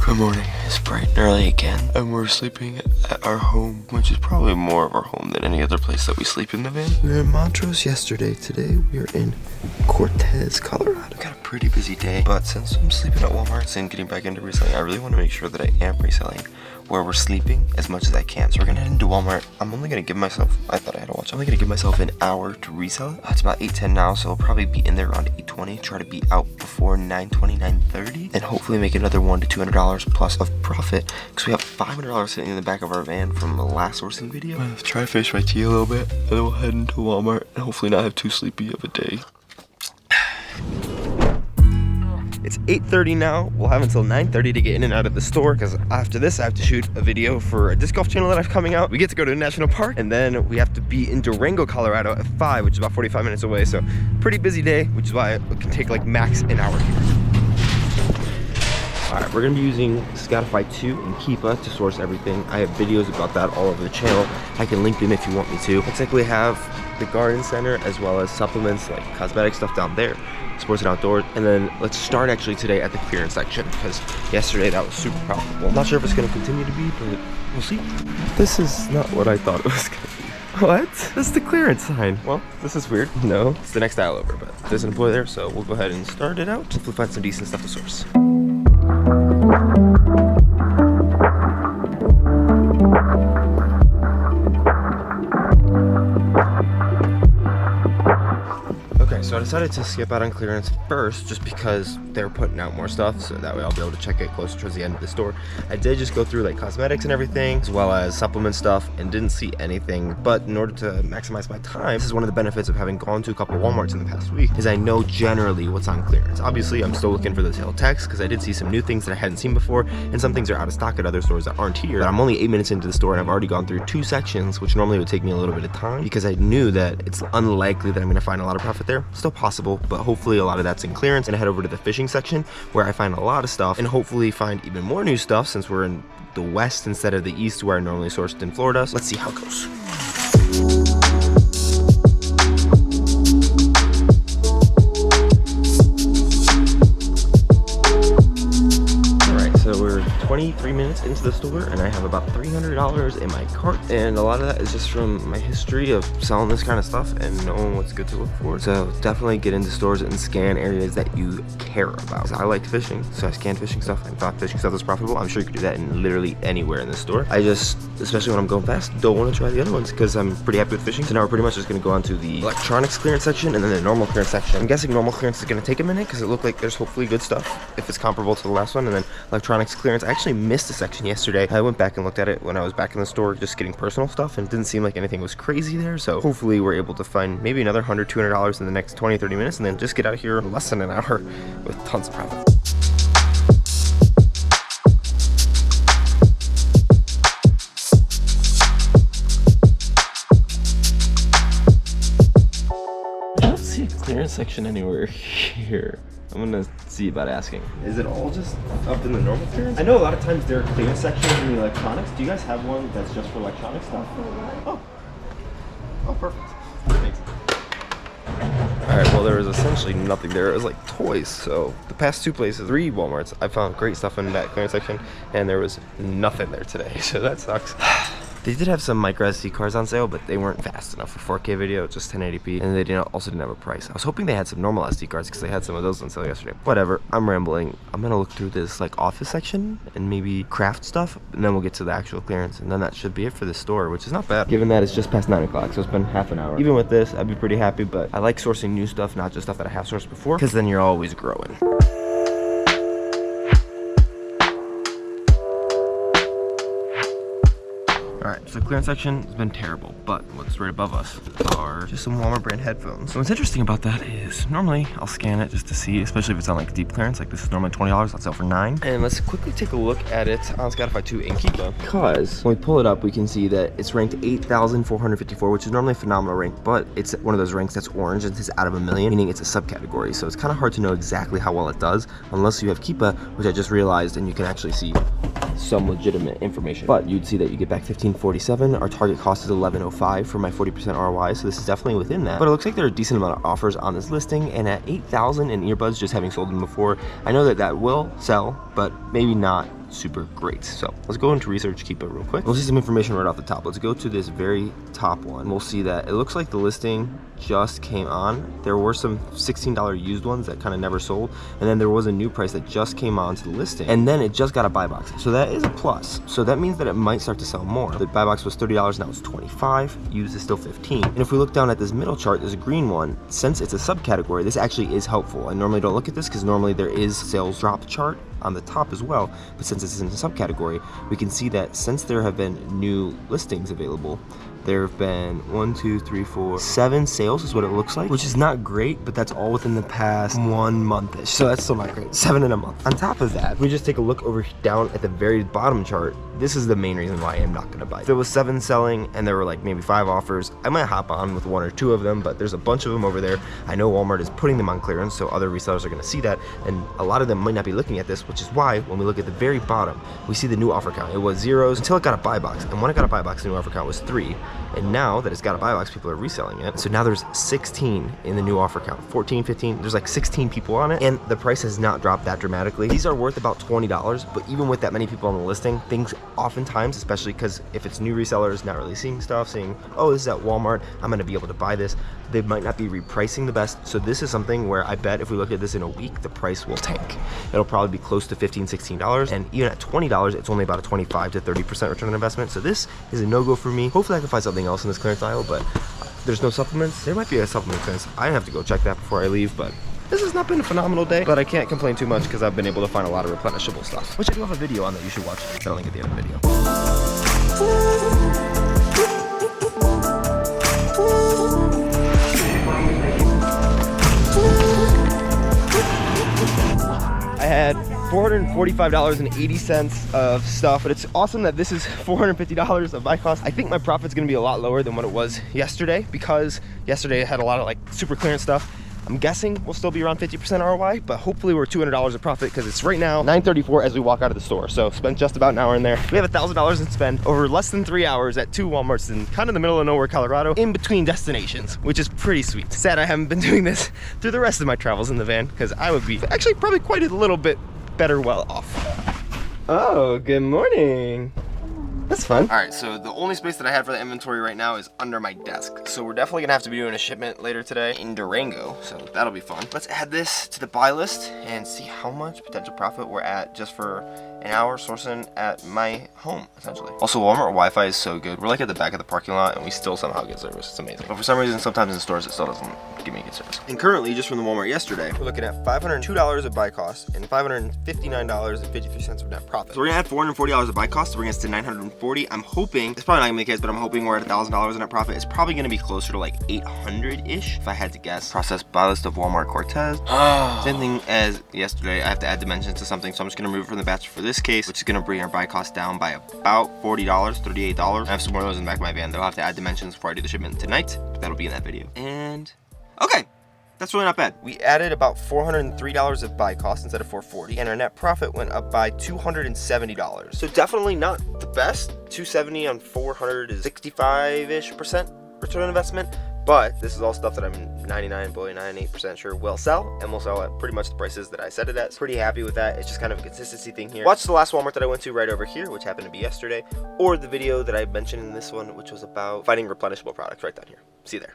Good morning. It's bright and early again, and we're sleeping at our home, which is probably more of our home than any other place that we sleep in the van. We were in Montrose yesterday. Today we are in Cortez, Colorado. Got a pretty busy day, but since I'm sleeping at Walmart and getting back into reselling, I really want to make sure that I am reselling where we're sleeping as much as I can. So we're gonna head into Walmart. I'm only gonna give myself, I thought I had to watch. I'm only gonna give myself an hour to resell it. It's about 8:10 now, so I'll probably be in there around 8:20. Try to be out before 9:20, 9:30, and hopefully make another $100 to $200 plus of profit, because we have $500 sitting in the back of our van from the last sourcing video. I'm gonna try to finish my tea a little bit, and then we'll head into Walmart and hopefully not have too sleepy of a day. It's 8:30 now. We'll have until 9:30 to get in and out of the store, because after this I have to shoot a video for a disc golf channel that I have coming out. We get to go to a national park, and then we have to be in Durango, Colorado at 5, which is about 45 minutes away. So pretty busy day, which is why it can take like max an hour here. All right, we're gonna be using Spotify 2 and Keepa to source everything. I have videos about that all over the channel. I can link them if you want me to. Looks like we have the garden center as well as supplements like cosmetic stuff down there, sports and outdoors. And then let's start actually today at the clearance section, because yesterday that was super profitable. Not sure if it's gonna continue to be, but we'll see. This is not what I thought it was gonna be. What? That's the clearance sign. Well, this is weird. No, it's the next aisle over, but there's an employee there, so we'll go ahead and start it out. Hopefully find some decent stuff to source. So I decided to skip out on clearance first, just because they're putting out more stuff, so that way I'll be able to check it closer towards the end of the store. I did just go through like cosmetics and everything, as well as supplement stuff, and didn't see anything. But in order to maximize my time, this is one of the benefits of having gone to a couple Walmarts in the past week, is I know generally what's on clearance. Obviously, I'm still looking for the tail text, because I did see some new things that I hadn't seen before, and some things are out of stock at other stores that aren't here. But I'm only 8 minutes into the store, and I've already gone through 2 sections, which normally would take me a little bit of time, because I knew that it's unlikely that I'm gonna find a lot of profit there. Still possible, but hopefully a lot of that's in clearance. And I head over to the fishing section, where I find a lot of stuff, and hopefully find even more new stuff, since we're in the west instead of the east where I normally sourced in Florida. So let's see how it goes. So we're 23 minutes into the store, and I have about $300 in my cart, and a lot of that is just from my history of selling this kind of stuff and knowing what's good to look for. So definitely get into stores and scan areas that you care about. I like fishing, so I scanned fishing stuff and thought fishing stuff was profitable. I'm sure you could do that in literally anywhere in the store. I just, especially when I'm going fast, don't want to try the other ones, because I'm pretty happy with fishing. So now we're pretty much just going to go on to the electronics clearance section, and then the normal clearance section. I'm guessing normal clearance is going to take a minute, because it looked like there's hopefully good stuff if it's comparable to the last one. And then electronics clearance, I actually missed a section yesterday. I went back and looked at it when I was back in the store just getting personal stuff, and it didn't seem like anything was crazy there. So hopefully we're able to find maybe another $100, $200 in the next 20-30 minutes, and then just get out of here in less than an hour with tons of profit. I don't see a clearance section anywhere here. I'm gonna see about asking. Is it all just up in the normal clearance? I know a lot of times there are clearance sections in the electronics. Do you guys have one that's just for electronic stuff? Oh. Oh, perfect. Thanks. Alright, well, there was essentially nothing there. It was like toys. So the past 2 places, 3 Walmarts, I found great stuff in that clearance section, and there was nothing there today. So that sucks. They did have some micro SD cards on sale, but they weren't fast enough for 4K video, just 1080p, and they also didn't have a price. I was hoping they had some normal SD cards, because they had some of those on sale yesterday. Whatever, I'm rambling. I'm gonna look through this like office section and maybe craft stuff, and then we'll get to the actual clearance, and then that should be it for this store, which is not bad, given that it's just past 9 o'clock, so it's been half an hour. Even with this, I'd be pretty happy, but I like sourcing new stuff, not just stuff that I have sourced before, because then you're always growing. Alright, so the clearance section has been terrible, but what's right above us are just some Walmart brand headphones. So what's interesting about that is normally I'll scan it just to see, especially if it's on like deep clearance, like this is normally $20, that's out for $9. And let's quickly take a look at it on Spotify 2 and Keepa, because when we pull it up, we can see that it's ranked 8,454, which is normally a phenomenal rank, but it's one of those ranks that's orange and it's out of a million, meaning it's a subcategory. So it's kind of hard to know exactly how well it does unless you have Keepa, which I just realized, and you can actually see some legitimate information. But you'd see that you get back 1547. Our target cost is 1105 for my 40% ROI, so this is definitely within that. But it looks like there are a decent amount of offers on this listing, and at 8,000 in earbuds, just having sold them before, I know that that will sell, but maybe not super great. So let's go into research keeper real quick. We'll see some information right off the top. Let's go to this very top one. We'll see that it looks like the listing just came on. There were some $16 used ones that kind of never sold, and then there was a new price that just came on to the listing, and then it just got a buy box. So that is a plus. So that means that it might start to sell more. The buy box was $30, now it's $25. Used is still $15. And if we look down at this middle chart, there's a green one. Since it's a subcategory, this actually is helpful. I normally don't look at this because normally there is sales drop chart on the top as well, but since it's in a subcategory, we can see that since there have been new listings available, there have been 7 sales is what it looks like, which is not great, but that's all within the past 1 month-ish, so that's still not great. 7 in a month. On top of that, if we just take a look over down at the very bottom chart, this is the main reason why I am not gonna buy. If there was 7 selling and there were like maybe 5 offers, I might hop on with 1 or 2 of them, but there's a bunch of them over there. I know Walmart is putting them on clearance, so other resellers are gonna see that, and a lot of them might not be looking at this, which is why when we look at the very bottom, we see the new offer count. It was zeros until it got a buy box, and when it got a buy box, the new offer count was 3. And now that it's got a buy box, people are reselling it. So now there's 16 in the new offer count, 14, 15, there's like 16 people on it, and the price has not dropped that dramatically. These are worth about $20, but even with that many people on the listing, things oftentimes, especially because if it's new resellers not really seeing stuff, saying, oh, this is at Walmart, I'm gonna be able to buy this, they might not be repricing the best. So this is something where I bet if we look at this in a week, the price will tank. It'll probably be close to $15, $16, and even at $20, it's only about a 25 to 30% return on investment. So this is a no-go for me. Hopefully I can find something else in this clearance aisle, but there's no supplements. There might be a supplement clearance. I have to go check that before I leave, but this has not been a phenomenal day, but I can't complain too much because I've been able to find a lot of replenishable stuff, which I do have a video on that you should watch. I'll link at the end of the video. I had $445.80 of stuff, but it's awesome that this is $450 of buy cost. I think my profit's gonna be a lot lower than what it was yesterday, because yesterday I had a lot of like super clearance stuff. I'm guessing we'll still be around 50% ROI, but hopefully we're $200 of profit because it's right now 9:34 as we walk out of the store. So spent just about an hour in there. We have $1,000 to spend over less than 3 hours at 2 Walmarts in kind of the middle of nowhere, Colorado, in between destinations, which is pretty sweet. Sad I haven't been doing this through the rest of my travels in the van because I would be actually probably quite a little bit better well off. Oh, good morning. That's fun. All right, so the only space that I have for the inventory right now is under my desk. So we're definitely gonna have to be doing a shipment later today in Durango, so that'll be fun. Let's add this to the buy list and see how much potential profit we're at just for an hour sourcing at my home, essentially. Also, Walmart Wi-Fi is so good. We're like at the back of the parking lot and we still somehow get service. It's amazing. But for some reason, sometimes in stores, it still doesn't give me good service. And currently, just from the Walmart yesterday, we're looking at $502 of buy cost and $559.53 of net profit. So we're gonna add $440 of buy cost to bring us to $940. I'm hoping, it's probably not gonna be the case, but I'm hoping we're at $1,000 in net profit. It's probably gonna be closer to like 800-ish, if I had to guess. Process buy list of Walmart Cortez. Same thing as yesterday, I have to add dimensions to something, so I'm just gonna remove it from the batch for this case, which is gonna bring our buy cost down by about $40, $38. I have some more of those in the back of my van. They'll have to add dimensions before I do the shipment tonight, but that'll be in that video. And, okay. That's really not bad. We added about $403 of buy cost instead of $440, and our net profit went up by $270. So definitely not the best. $270 on 400 is 65-ish% return on investment, but this is all stuff that I'm 99.98% sure will sell, and will sell at pretty much the prices that I set it at. So pretty happy with that. It's just kind of a consistency thing here. Watch the last Walmart that I went to right over here, which happened to be yesterday, or the video that I mentioned in this one, which was about finding replenishable products right down here. See you there.